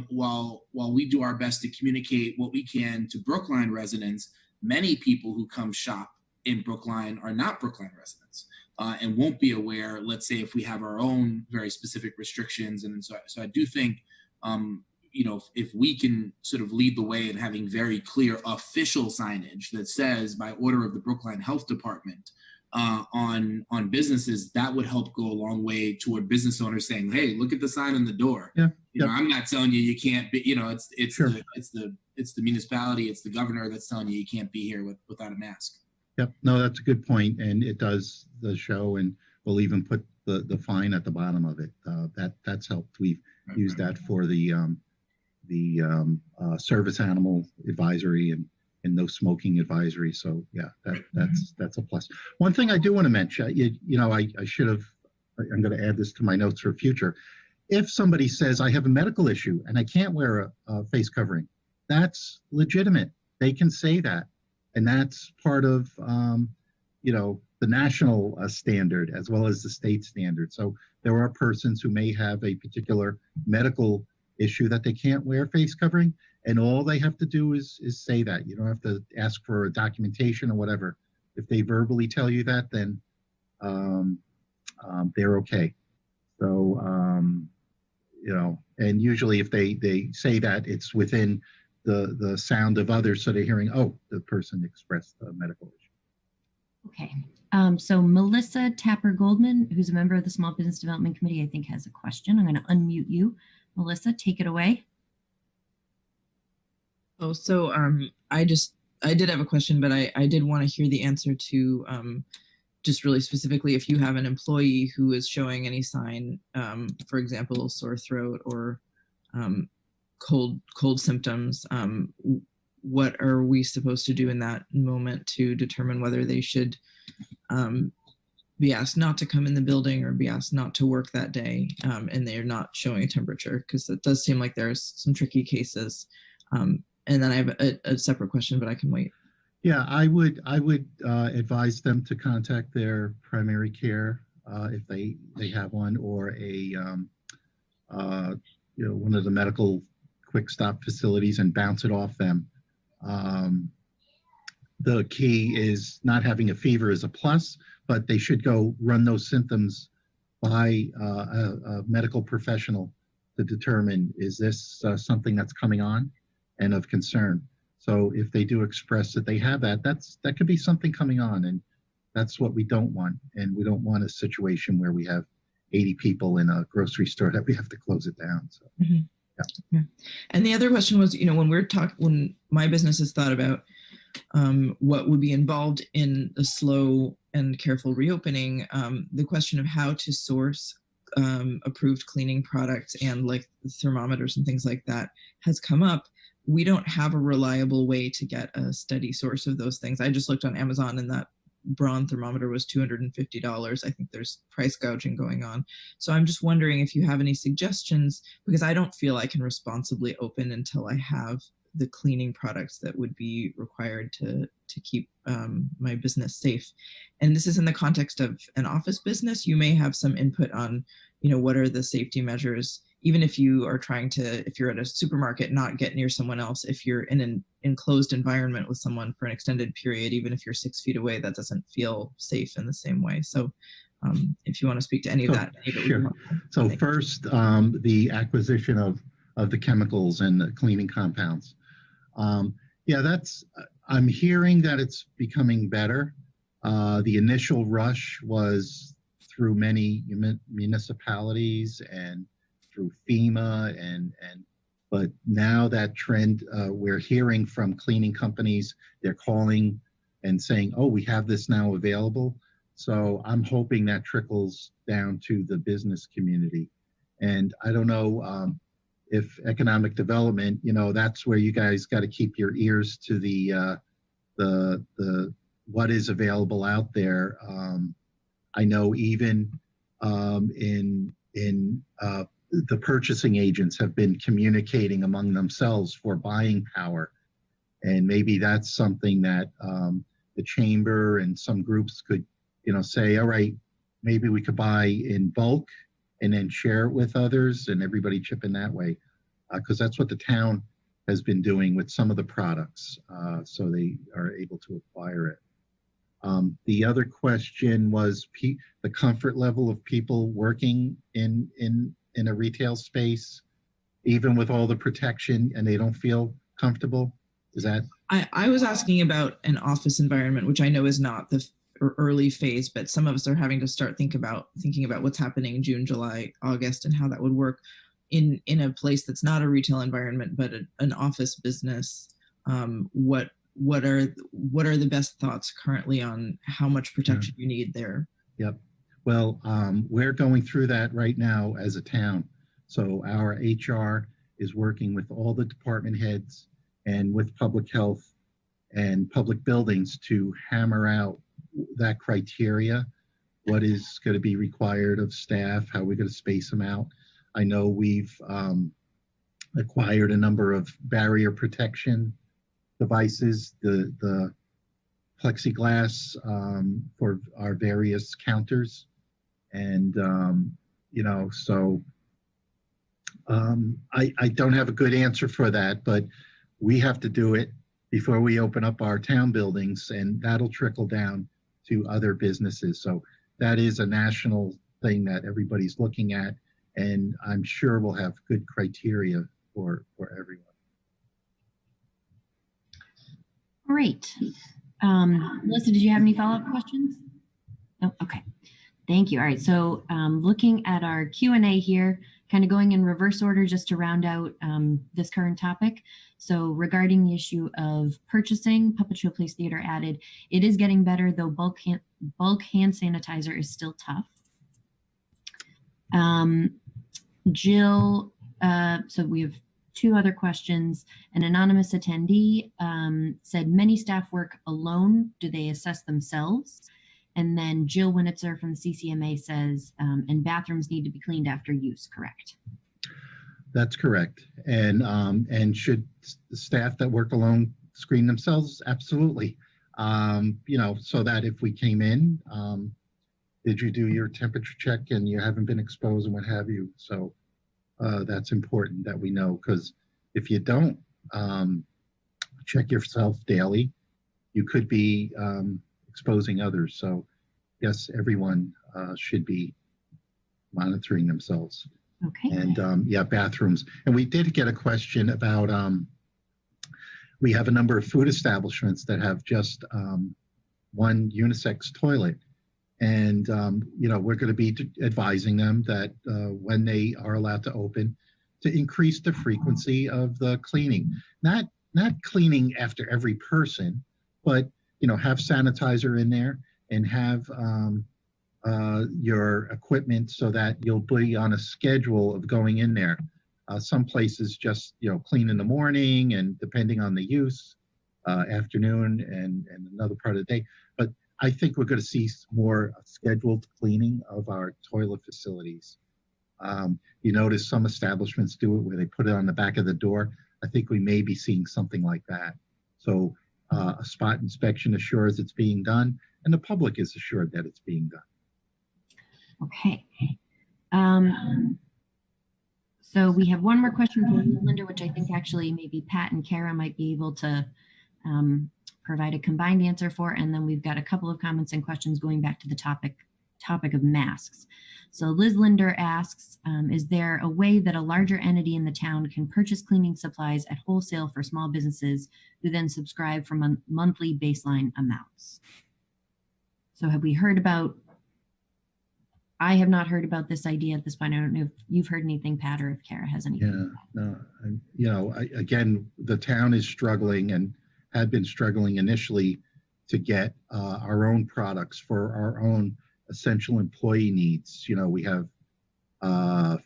Speaker 1: while we do our best to communicate what we can to Brookline residents, many people who come shop in Brookline are not Brookline residents. And won't be aware, let's say, if we have our own very specific restrictions. And so I do think, you know, if we can sort of lead the way in having very clear official signage that says by order of the Brookline Health Department on businesses, that would help go a long way toward business owners saying, hey, look at the sign on the door.
Speaker 4: Yeah.
Speaker 1: You know, I'm not telling you can't be, you know, it's
Speaker 4: Sure.
Speaker 1: the municipality, it's the governor that's telling you can't be here without a mask.
Speaker 4: Yep. No, that's a good point, and it does the show, and we'll even put the fine at the bottom of it. That's helped. We've used that for the service animal advisory and no smoking advisory. So yeah, that's a plus. One thing I do want to mention, you know, I should have. I'm going to add this to my notes for future. If somebody says I have a medical issue and I can't wear a face covering, that's legitimate. They can say that. And that's part of, you know, the national standard as well as the state standard. So there are persons who may have a particular medical issue that they can't wear face covering, and all they have to do is say that. You don't have to ask for a documentation or whatever. If they verbally tell you that, then they're okay. So, you know, and usually if they say that, it's within the sound of others, so they're hearing, oh, the person expressed a medical issue.
Speaker 3: Okay. So Melissa Tapper Goldman, who's a member of the Small Business Development Committee, I think has a question. I'm going to unmute you. Melissa, take it away.
Speaker 5: Oh, so I did have a question, but I did want to hear the answer to just really specifically if you have an employee who is showing any sign, for example, sore throat or cold symptoms, what are we supposed to do in that moment to determine whether they should be asked not to come in the building or be asked not to work that day, and they're not showing a temperature? Because it does seem like there's some tricky cases. And then I have a separate question, but I can wait.
Speaker 4: Yeah, I would advise them to contact their primary care if they have one, or a you know, one of the medical quick stop facilities, and bounce it off them. The key is not having a fever is a plus, but they should go run those symptoms by a medical professional to determine, is this something that's coming on and of concern? So if they do express that they have that, that could be something coming on, and that's what we don't want. And we don't want a situation where we have 80 people in a grocery store that we have to close it down. So,
Speaker 5: yeah. And the other question was, when my business has thought about what would be involved in a slow and careful reopening, the question of how to source approved cleaning products and like thermometers and things like that has come up. We don't have a reliable way to get a steady source of those things. I just looked on Amazon, and that Braun thermometer was $250. I think there's price gouging going on. So I'm just wondering if you have any suggestions, because I don't feel I can responsibly open until I have the cleaning products that would be required to keep my business safe. And this is in the context of an office business. You may have some input on, what are the safety measures, even if you are if you're at a supermarket, not get near someone else. If you're in an enclosed environment with someone for an extended period, even if you're 6 feet away, that doesn't feel safe in the same way. So if you want to speak to any of that.
Speaker 4: Sure. So first, the acquisition of the chemicals and the cleaning compounds. I'm hearing that it's becoming better. The initial rush was through many municipalities and through FEMA, but now that trend, we're hearing from cleaning companies, they're calling and saying, oh, we have this now available. So I'm hoping that trickles down to the business community. And I don't know if economic development, that's where you guys got to keep your ears to the what is available out there. I know even in the purchasing agents have been communicating among themselves for buying power. And maybe that's something that the chamber and some groups could, say, all right, maybe we could buy in bulk and then share it with others and everybody chip in that way. Because that's what the town has been doing with some of the products. So they are able to acquire it. The other question was the comfort level of people working in a retail space, even with all the protection, and they don't feel comfortable. Is that?
Speaker 5: I was asking about an office environment, which I know is not the early phase, but some of us are having to start thinking about what's happening in June, July, August, and how that would work in a place that's not a retail environment, but an office business. What are the best thoughts currently on how much protection you need there?
Speaker 4: Yep. Well, we're going through that right now as a town. So our HR is working with all the department heads and with public health and public buildings to hammer out that criteria. What is going to be required of staff? How are we going to space them out? I know we've acquired a number of barrier protection devices, the plexiglass for our various counters. And, I don't have a good answer for that, but we have to do it before we open up our town buildings, and that'll trickle down to other businesses. So that is a national thing that everybody's looking at, and I'm sure we'll have good criteria for everyone.
Speaker 3: All right. Melissa, did you have any follow-up questions? No? Okay. Thank you. All right. So looking at our Q&A here, kind of going in reverse order just to round out this current topic. So regarding the issue of purchasing, Puppet Show Place Theater added, it is getting better, though bulk hand sanitizer is still tough. Jill, so we have two other questions. An anonymous attendee said, many staff work alone. Do they assess themselves? And then Jill Winitzer from the CCMA says, and bathrooms need to be cleaned after use, correct?
Speaker 4: That's correct. And should staff that work alone screen themselves? Absolutely. So that if we came in, did you do your temperature check and you haven't been exposed and what have you? So that's important that we know, because if you don't check yourself daily, you could be exposing others. So yes, everyone should be monitoring themselves.
Speaker 3: Okay.
Speaker 4: And yeah, bathrooms. And we did get a question about, we have a number of food establishments that have just one unisex toilet. And, we're going to be advising them that when they are allowed to open, to increase the frequency of the cleaning. Not cleaning after every person, but, have sanitizer in there and have your equipment so that you'll be on a schedule of going in there. Some places just, clean in the morning and depending on the use, afternoon and another part of the day. But I think we're going to see more scheduled cleaning of our toilet facilities. You notice some establishments do it where they put it on the back of the door. I think we may be seeing something like that. So a spot inspection assures it's being done, and the public is assured that it's being done.
Speaker 3: Okay. So we have one more question from Linda, which I think actually maybe Pat and Kara might be able to provide a combined answer for. And then we've got a couple of comments and questions going back to the topic of masks. So Liz Linder asks, is there a way that a larger entity in the town can purchase cleaning supplies at wholesale for small businesses who then subscribe for monthly baseline amounts? So have we heard about, I have not heard about this idea at this point. I don't know if you've heard anything, Pat, or if Kara has anything.
Speaker 4: Yeah, no, again, the town is struggling and had been struggling initially to get our own products for our own essential employee needs. We have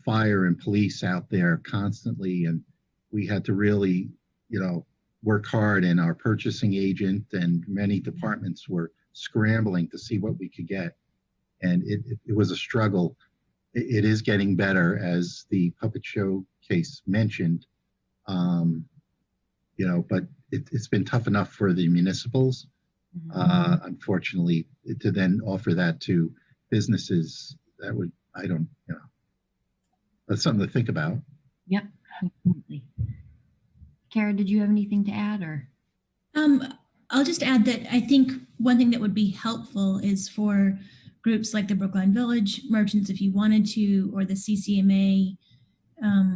Speaker 4: fire and police out there constantly, and we had to really, work hard, and our purchasing agent and many departments were scrambling to see what we could get. And it was a struggle. It is getting better, as the puppet show case mentioned, but it's been tough enough for the municipals, unfortunately, to then offer that to businesses. That would, that's something to think about.
Speaker 3: Yep, absolutely. Kara, did you have anything to add, or?
Speaker 2: I'll just add that I think one thing that would be helpful is for groups like the Brookline Village merchants, if you wanted to, or the CCMA,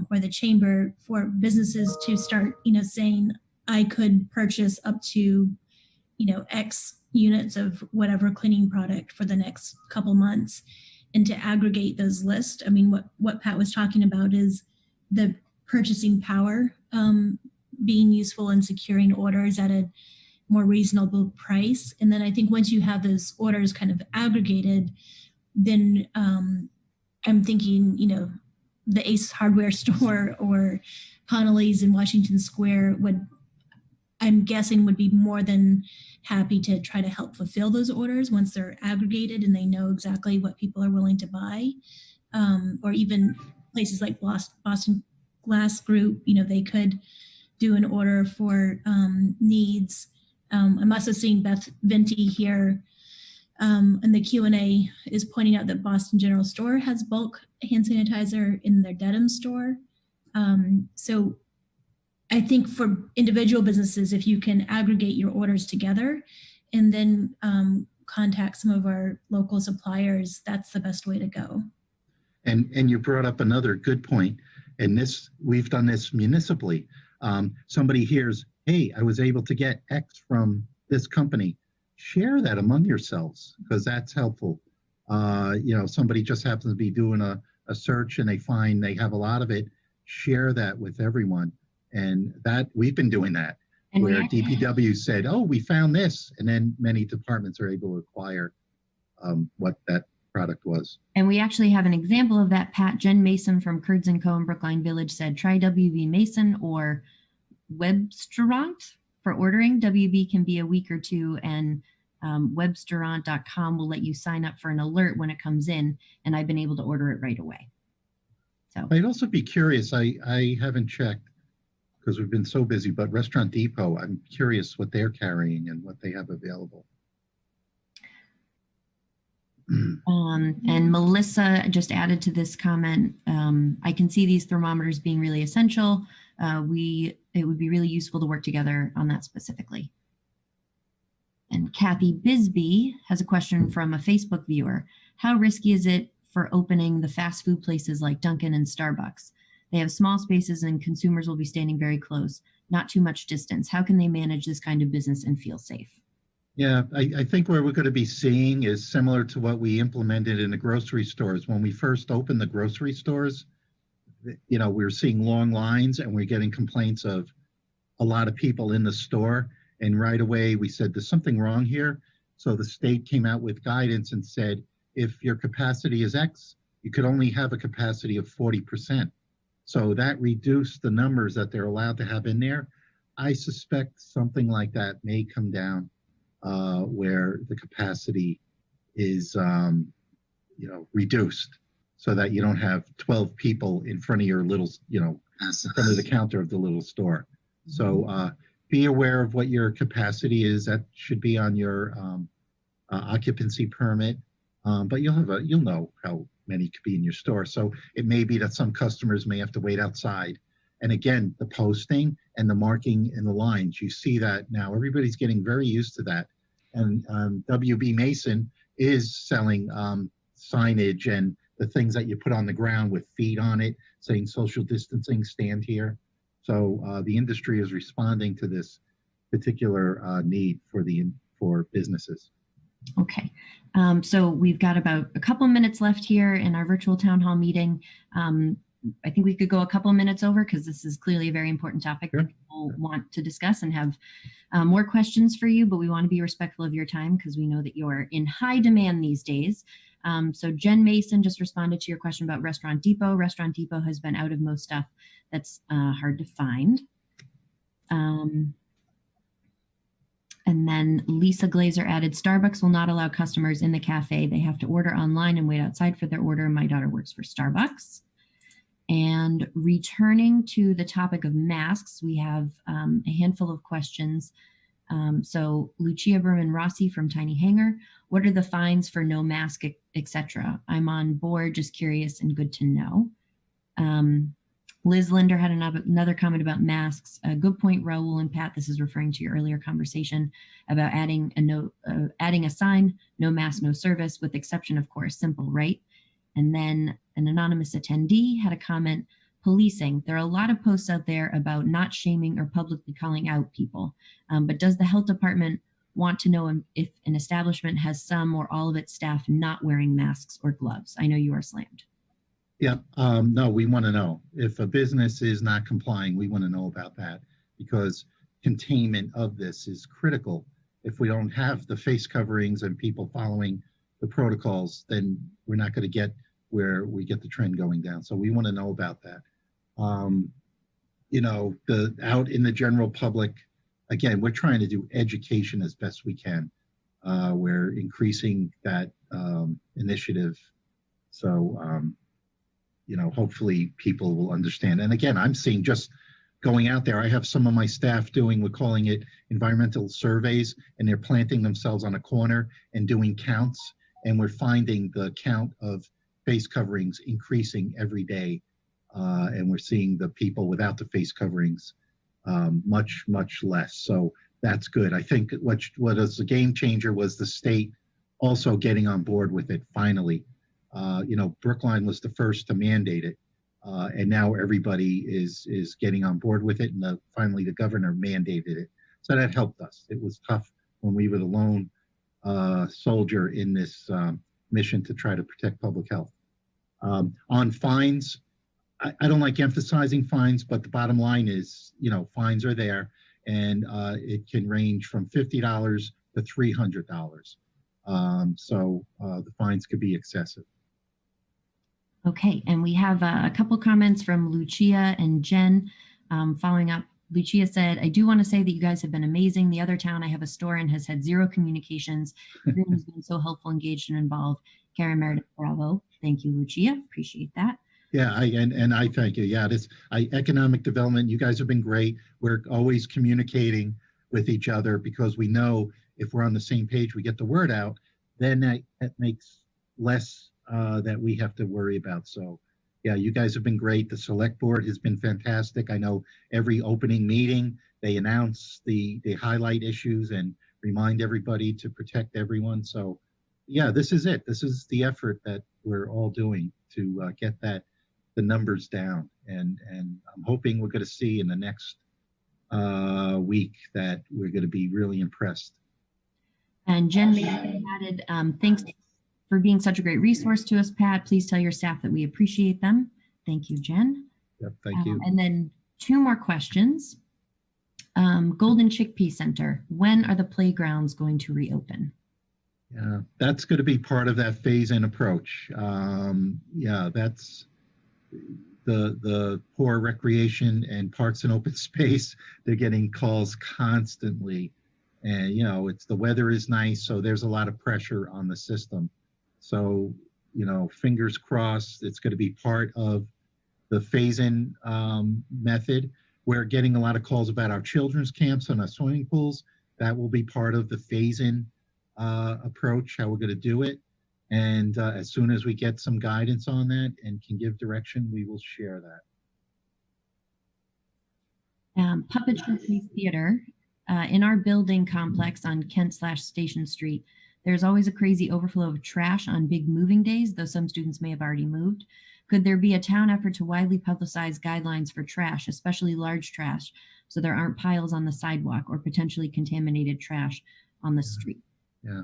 Speaker 2: or the chamber, for businesses to start, saying, I could purchase up to, X units of whatever cleaning product for the next couple months, and to aggregate those lists. I mean, what Pat was talking about is the purchasing power being useful in securing orders at a more reasonable price. And then I think once you have those orders kind of aggregated, then I'm thinking, the Ace Hardware store or Connolly's in Washington Square I'm guessing would be more than happy to try to help fulfill those orders once they're aggregated and they know exactly what people are willing to buy. Or even places like Boston Glass Group, they could do an order for needs. I must have seen Beth Venti here in the Q&A is pointing out that Boston General Store has bulk hand sanitizer in their Dedham store. So I think for individual businesses, if you can aggregate your orders together and then contact some of our local suppliers, that's the best way to go.
Speaker 4: And you brought up another good point. And we've done this municipally. Somebody hears, hey, I was able to get X from this company. Share that among yourselves, because that's helpful. Somebody just happens to be doing a search and they find they have a lot of it. Share that with everyone. And that we've been doing that, and where DPW said, oh, we found this. And then many departments are able to acquire what that product was.
Speaker 3: And we actually have an example of that, Pat. Jen Mason from Curds & Co. in Brookline Village said, try WB Mason or Webstaurant for ordering. WB can be a week or two, and Webstaurant.com will let you sign up for an alert when it comes in, and I've been able to order it right away. So
Speaker 4: I'd also be curious, I haven't checked because we've been so busy, but Restaurant Depot, I'm curious what they're carrying and what they have available.
Speaker 3: And Melissa just added to this comment, I can see these thermometers being really essential. It would be really useful to work together on that specifically. And Kathy Bisbee has a question from a Facebook viewer. How risky is it for opening the fast food places like Dunkin and Starbucks? They have small spaces and consumers will be standing very close, not too much distance. How can they manage this kind of business and feel safe?
Speaker 4: Yeah, I think where we're going to be seeing is similar to what we implemented in the grocery stores. When we first opened the grocery stores, we were seeing long lines and we're getting complaints of a lot of people in the store. And right away we said, there's something wrong here. So the state came out with guidance and said, if your capacity is X, you could only have a capacity of 40%. So that reduced the numbers that they're allowed to have in there. I suspect something like that may come down where the capacity is, reduced so that you don't have 12 people in front of your little, in front of the counter of the little store. So be aware of what your capacity is. That should be on your occupancy permit. But you'll know how many could be in your store. So it may be that some customers may have to wait outside. And again, the posting and the marking in the lines, you see that now. Everybody's getting very used to that. And WB Mason is selling signage and the things that you put on the ground with feet on it, saying social distancing, stand here. So the industry is responding to this particular need for businesses.
Speaker 3: Okay, so we've got about a couple minutes left here in our virtual town hall meeting. I think we could go a couple minutes over because this is clearly a very important topic that people want to discuss and have more questions for you, but we want to be respectful of your time because we know that you're in high demand these days. So Jen Mason just responded to your question about Restaurant Depot. Restaurant Depot has been out of most stuff that's hard to find. And then Lisa Glazer added, Starbucks will not allow customers in the cafe. They have to order online and wait outside for their order. My daughter works for Starbucks. And returning to the topic of masks, we have a handful of questions. So Lucia Berman Rossi from Tiny Hanger, what are the fines for no mask, etc.? I'm on board, just curious and good to know. Liz Linder had another comment about masks. Good point, Raul and Pat. This is referring to your earlier conversation about adding a sign, no mask, no service, with exception, of course. Simple, right? And then an anonymous attendee had a comment, policing. There are a lot of posts out there about not shaming or publicly calling out people. But does the health department want to know if an establishment has some or all of its staff not wearing masks or gloves? I know you are slammed.
Speaker 4: Yeah, no, we want to know. If a business is not complying, we want to know about that because containment of this is critical. If we don't have the face coverings and people following the protocols, then we're not going to get where we get the trend going down. So we want to know about that. Out in the general public, again, we're trying to do education as best we can. We're increasing that initiative. So, hopefully people will understand. And again, I'm seeing just going out there, I have some of my staff we're calling it environmental surveys, and they're planting themselves on a corner and doing counts. And we're finding the count of face coverings increasing every day. And we're seeing the people without the face coverings much, much less. So that's good. I think what is a game changer was the state also getting on board with it finally. Brookline was the first to mandate it, and now everybody is getting on board with it, and finally the governor mandated it. So that helped us. It was tough when we were the lone soldier in this mission to try to protect public health. On fines, I don't like emphasizing fines, but the bottom line is, fines are there, and it can range from $50 to $300. So the fines could be excessive.
Speaker 3: Okay, and we have a couple comments from Lucia and Jen. Following up, Lucia said, I do want to say that you guys have been amazing. The other town I have a store in has had zero communications. Everyone has been so helpful, engaged, and involved. Karen Meredith, bravo. Thank you, Lucia. Appreciate that.
Speaker 4: Yeah, I thank you. Yeah, economic development, you guys have been great. We're always communicating with each other because we know if we're on the same page, we get the word out, then that makes less that we have to worry about. So yeah, you guys have been great. The select board has been fantastic. I know every opening meeting, they announce they highlight issues and remind everybody to protect everyone. So, yeah, this is it. This is the effort that we're all doing to get the numbers down. And I'm hoping we're going to see in the next week that we're going to be really impressed.
Speaker 3: And Jen added, thanks for being such a great resource to us, Pat. Please tell your staff that we appreciate them. Thank you, Jen.
Speaker 4: Yep, thank you.
Speaker 3: And then 2 more questions. Golden Chickpea Center, when are the playgrounds going to reopen?
Speaker 4: Yeah, that's going to be part of that phase-in approach. Yeah, that's the poor recreation and parks and open space. They're getting calls constantly. And, you know, the weather is nice, so there's a lot of pressure on the system. So, you know, fingers crossed, it's going to be part of the phase-in method. We're getting a lot of calls about our children's camps and our swimming pools. That will be part of the phase-in approach, how we're going to do it. And as soon as we get some guidance on that and can give direction, we will share that.
Speaker 3: Puppetry Theater. In our building complex on Kent/Station Street, there's always a crazy overflow of trash on big moving days, though some students may have already moved. Could there be a town effort to widely publicize guidelines for trash, especially large trash, so there aren't piles on the sidewalk or potentially contaminated trash on the street?
Speaker 4: Yeah,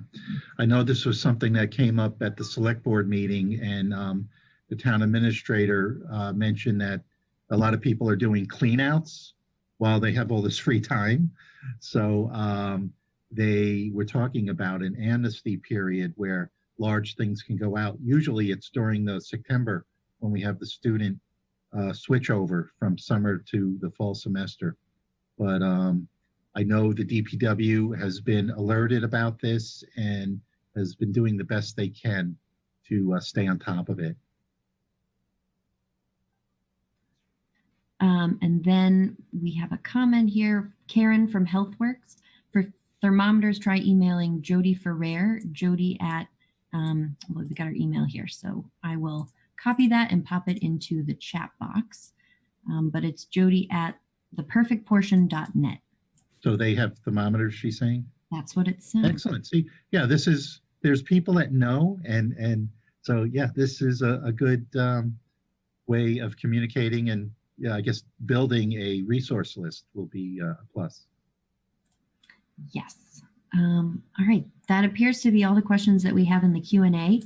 Speaker 4: I know this was something that came up at the select board meeting, and the town administrator mentioned that a lot of people are doing cleanouts while they have all this free time. So they were talking about an amnesty period where large things can go out. Usually it's during the September when we have the student switch over from summer to the fall semester. But I know the DPW has been alerted about this and has been doing the best they can to stay on top of it.
Speaker 3: And then we have a comment here, Karen from HealthWorks. For thermometers, try emailing Jody Ferrer, Jody at, well, we got our email here, so I will copy that and pop it into the chat box. But it's Jody at theperfectportion.net.
Speaker 4: So they have thermometers, she's saying?
Speaker 3: That's what it says.
Speaker 4: Excellent. See, yeah, there's people that know, and so, yeah, this is a good way of communicating, and yeah, I guess building a resource list will be a plus.
Speaker 3: Yes. All right. That appears to be all the questions that we have in the Q&A.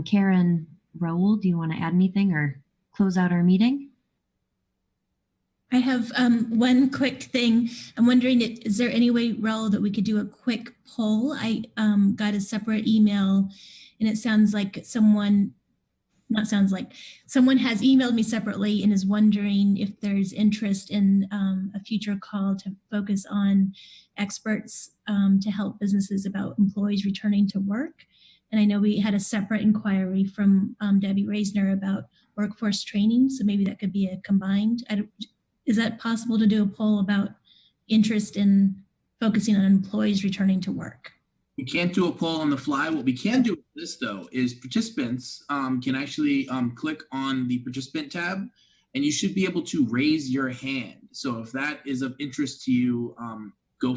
Speaker 3: Karen, Raul, do you want to add anything or close out our meeting?
Speaker 2: I have one quick thing. I'm wondering, is there any way, Raul, that we could do a quick poll? I got a separate email, and it sounds like someone has emailed me separately and is wondering if there's interest in a future call to focus on experts to help businesses about employees returning to work. And I know we had a separate inquiry from Debbie Reisner about workforce training, so maybe that could be a combined. Is that possible to do a poll about interest in focusing on employees returning to work?
Speaker 1: We can't do a poll on the fly. What we can do with this, though, is participants can actually click on the participant tab, and you should be able to raise your hand. So if that is of interest to you, feel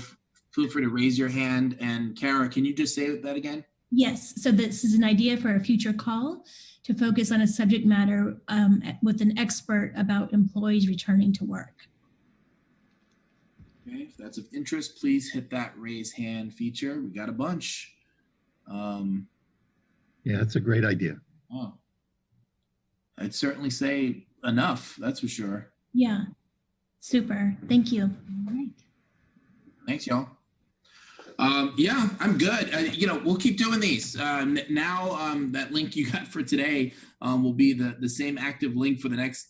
Speaker 1: free to raise your hand. And Kara, can you just say that again?
Speaker 2: Yes. So this is an idea for a future call to focus on a subject matter with an expert about employees returning to work.
Speaker 1: Okay, if that's of interest, please hit that raise hand feature. We got a bunch.
Speaker 4: Yeah, that's a great idea.
Speaker 1: Oh, I'd certainly say enough, that's for sure.
Speaker 2: Yeah, super. Thank you.
Speaker 3: All right.
Speaker 1: Thanks, y'all. Yeah, I'm good. We'll keep doing these. Now that link you got for today will be the same active link for the next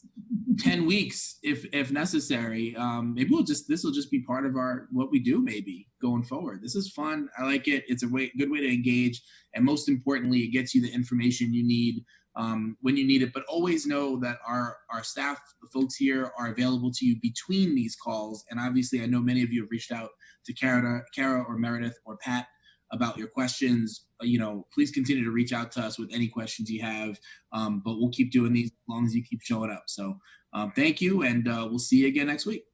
Speaker 1: 10 weeks if necessary. Maybe this will just be part of what we do maybe going forward. This is fun. I like it. It's a good way to engage, and most importantly, it gets you the information you need when you need it. But always know that our staff, the folks here, are available to you between these calls. And obviously, I know many of you have reached out to Kara or Meredith or Pat about your questions. Please continue to reach out to us with any questions you have. But we'll keep doing these as long as you keep showing up. So thank you, and we'll see you again next week.